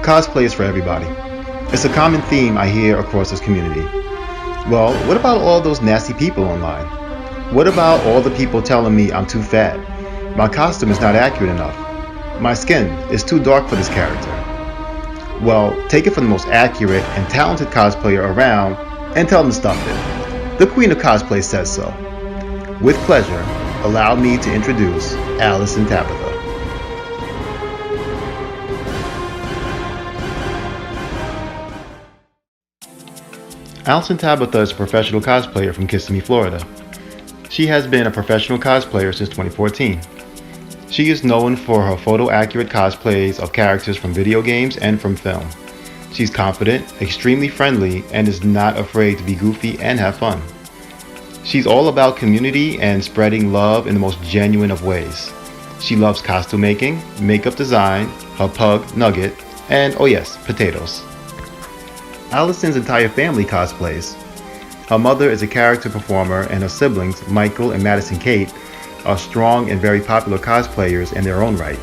cosplay is for everybody. It's a common theme I hear across this community. Well, what about all those nasty people online? What about all the people telling me I'm too fat? My costume is not accurate enough. My skin is too dark for this character. Well, take it from the most accurate and talented cosplayer around and tell them to stop it. The Queen of Cosplay says so. With pleasure, allow me to introduce Alyson Tabbitha. Alyson Tabbitha is a professional cosplayer from Kissimmee, Florida. She has been a professional cosplayer since 2014. She is known for her photo-accurate cosplays of characters from video games and from film. She's confident, extremely friendly, and is not afraid to be goofy and have fun. She's all about community and spreading love in the most genuine of ways. She loves costume making, makeup design, her pug, Nugget, and oh yes, potatoes. Alyson's entire family cosplays. Her mother is a character performer and her siblings, Michael and Madison Kate, are strong and very popular cosplayers in their own right.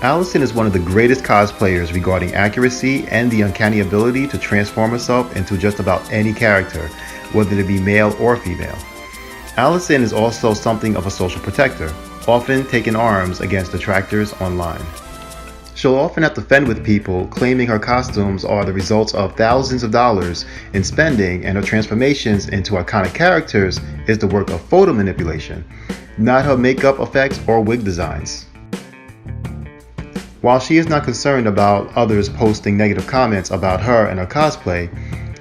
Alyson is one of the greatest cosplayers regarding accuracy and the uncanny ability to transform herself into just about any character, whether it be male or female. Alyson is also something of a social protector, often taking arms against detractors online. She'll often have to fend with people claiming her costumes are the results of thousands of dollars in spending and her transformations into iconic characters is the work of photo manipulation, not her makeup effects or wig designs. While she is not concerned about others posting negative comments about her and her cosplay,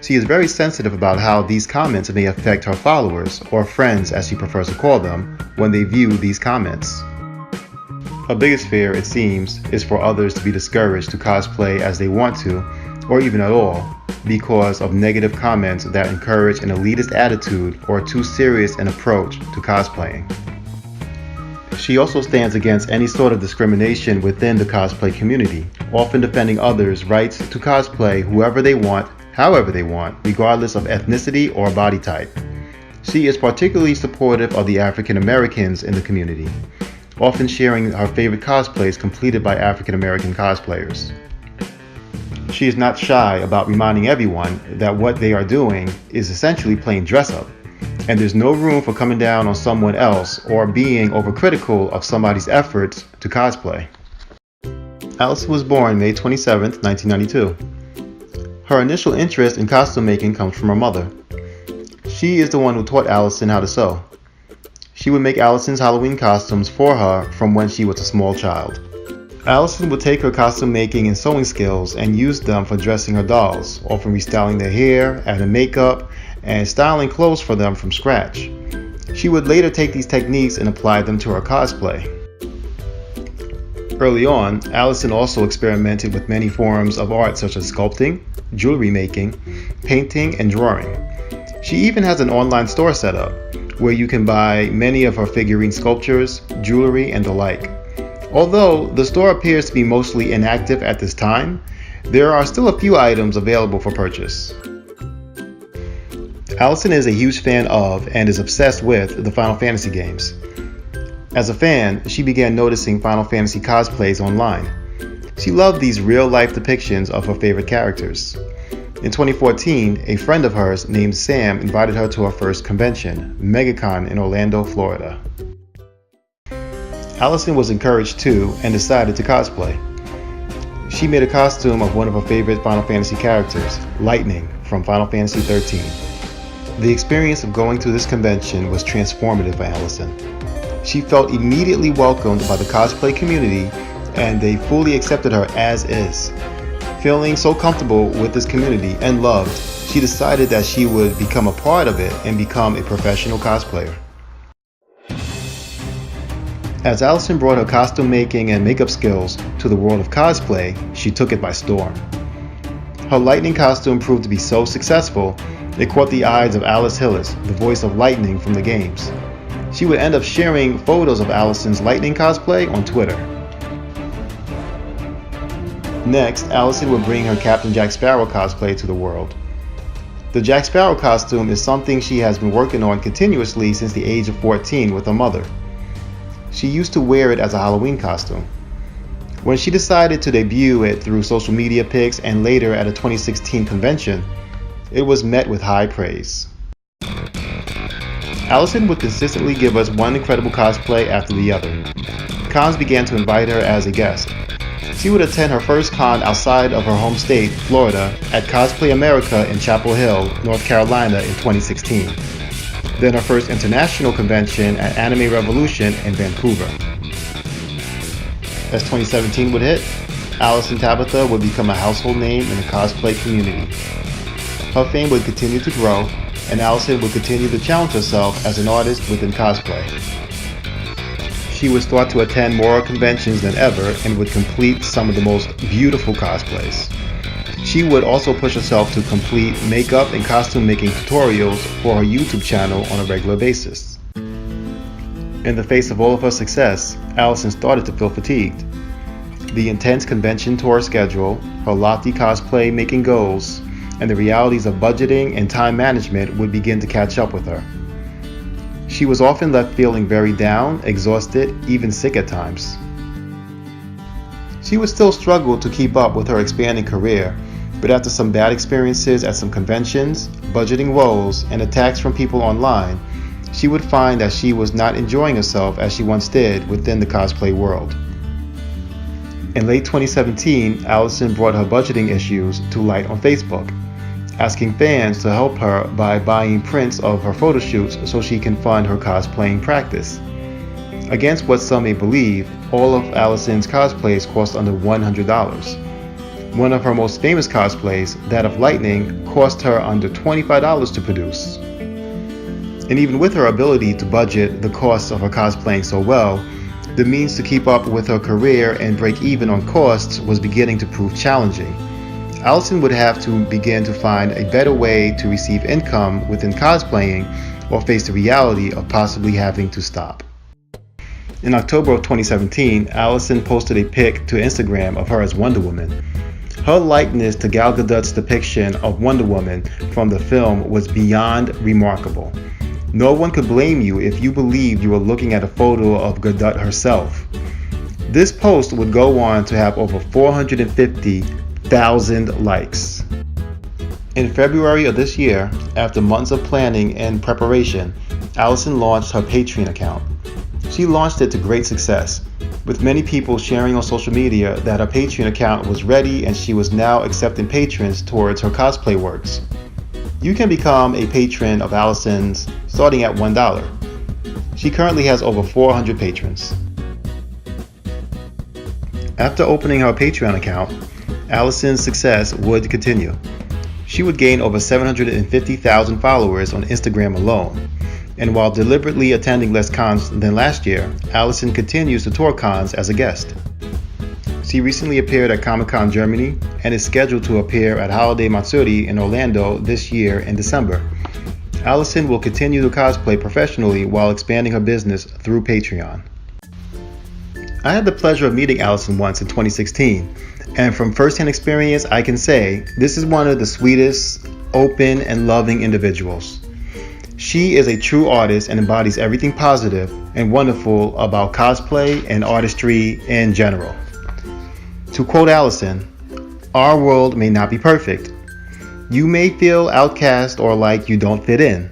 she is very sensitive about how these comments may affect her followers, or friends as she prefers to call them, when they view these comments. Her biggest fear, it seems, is for others to be discouraged to cosplay as they want to, or even at all, because of negative comments that encourage an elitist attitude or too serious an approach to cosplaying. She also stands against any sort of discrimination within the cosplay community, often defending others' rights to cosplay whoever they want, however they want, regardless of ethnicity or body type. She is particularly supportive of the African Americans in the community, often sharing her favorite cosplays completed by African American cosplayers. She is not shy about reminding everyone that what they are doing is essentially playing dress up, and there's no room for coming down on someone else or being overcritical of somebody's efforts to cosplay. Alyson was born May 27, 1992. Her initial interest in costume making comes from her mother. She is the one who taught Alyson how to sew. She would make Alyson's Halloween costumes for her from when she was a small child. Alyson would take her costume making and sewing skills and use them for dressing her dolls, often restyling their hair, adding makeup, and styling clothes for them from scratch. She would later take these techniques and apply them to her cosplay. Early on, Alyson also experimented with many forms of art such as sculpting, jewelry making, painting, and drawing. She even has an online store set up, where you can buy many of her figurine sculptures, jewelry, and the like. Although the store appears to be mostly inactive at this time, there are still a few items available for purchase. Alyson is a huge fan of and is obsessed with the Final Fantasy games. As a fan, she began noticing Final Fantasy cosplays online. She loved these real-life depictions of her favorite characters. In 2014, a friend of hers named Sam invited her to her first convention, MegaCon in Orlando, Florida. Alyson was encouraged too and decided to cosplay. She made a costume of one of her favorite Final Fantasy characters, Lightning from Final Fantasy XIII. The experience of going to this convention was transformative for Alyson. She felt immediately welcomed by the cosplay community and they fully accepted her as is. Feeling so comfortable with this community and loved, she decided that she would become a part of it and become a professional cosplayer. As Alyson brought her costume making and makeup skills to the world of cosplay, she took it by storm. Her Lightning costume proved to be so successful, it caught the eyes of Alice Hillis, the voice of Lightning from the games. She would end up sharing photos of Alyson's Lightning cosplay on Twitter. Next, Alyson would bring her Captain Jack Sparrow cosplay to the world. The Jack Sparrow costume is something she has been working on continuously since the age of 14 with her mother. She used to wear it as a Halloween costume. When she decided to debut it through social media pics and later at a 2016 convention, it was met with high praise. Alyson would consistently give us one incredible cosplay after the other. Cons began to invite her as a guest. She would attend her first con outside of her home state, Florida, at Cosplay America in Chapel Hill, North Carolina in 2016. Then her first international convention at Anime Revolution in Vancouver. As 2017 would hit, Alyson Tabbitha would become a household name in the cosplay community. Her fame would continue to grow, and Alyson would continue to challenge herself as an artist within cosplay. She would start to attend more conventions than ever and would complete some of the most beautiful cosplays. She would also push herself to complete makeup and costume making tutorials for her YouTube channel on a regular basis. In the face of all of her success, Alyson started to feel fatigued. The intense convention tour schedule, her lofty cosplay making goals, and the realities of budgeting and time management would begin to catch up with her. She was often left feeling very down, exhausted, even sick at times. She would still struggle to keep up with her expanding career, but after some bad experiences at some conventions, budgeting woes, and attacks from people online, she would find that she was not enjoying herself as she once did within the cosplay world. In late 2017, Alyson brought her budgeting issues to light on Facebook, asking fans to help her by buying prints of her photo shoots so she can fund her cosplaying practice. Against what some may believe, all of Alyson's cosplays cost under $100. One of her most famous cosplays, that of Lightning, cost her under $25 to produce. And even with her ability to budget the costs of her cosplaying so well, the means to keep up with her career and break even on costs was beginning to prove challenging. Alyson would have to begin to find a better way to receive income within cosplaying or face the reality of possibly having to stop. In October of 2017, Alyson posted a pic to Instagram of her as Wonder Woman. Her likeness to Gal Gadot's depiction of Wonder Woman from the film was beyond remarkable. No one could blame you if you believed you were looking at a photo of Gadot herself. This post would go on to have over 450,000 likes. In February of this year, after months of planning and preparation, Alyson launched her Patreon account. She launched it to great success, with many people sharing on social media that her Patreon account was ready and she was now accepting patrons towards her cosplay works. You can become a patron of Alyson's starting at $1. She currently has over 400 patrons. After opening her Patreon account, Alyson's success would continue. She would gain over 750,000 followers on Instagram alone. And while deliberately attending less cons than last year, Alyson continues to tour cons as a guest. She recently appeared at Comic-Con Germany and is scheduled to appear at Holiday Matsuri in Orlando this year in December. Alyson will continue to cosplay professionally while expanding her business through Patreon. I had the pleasure of meeting Alyson once in 2016, and from first-hand experience I can say this is one of the sweetest, open, and loving individuals. She is a true artist and embodies everything positive and wonderful about cosplay and artistry in general. To quote Alyson, "Our world may not be perfect. You may feel outcast or like you don't fit in.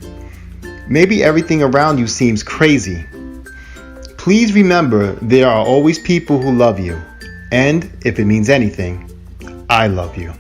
Maybe everything around you seems crazy. Please remember there are always people who love you. And if it means anything, I love you."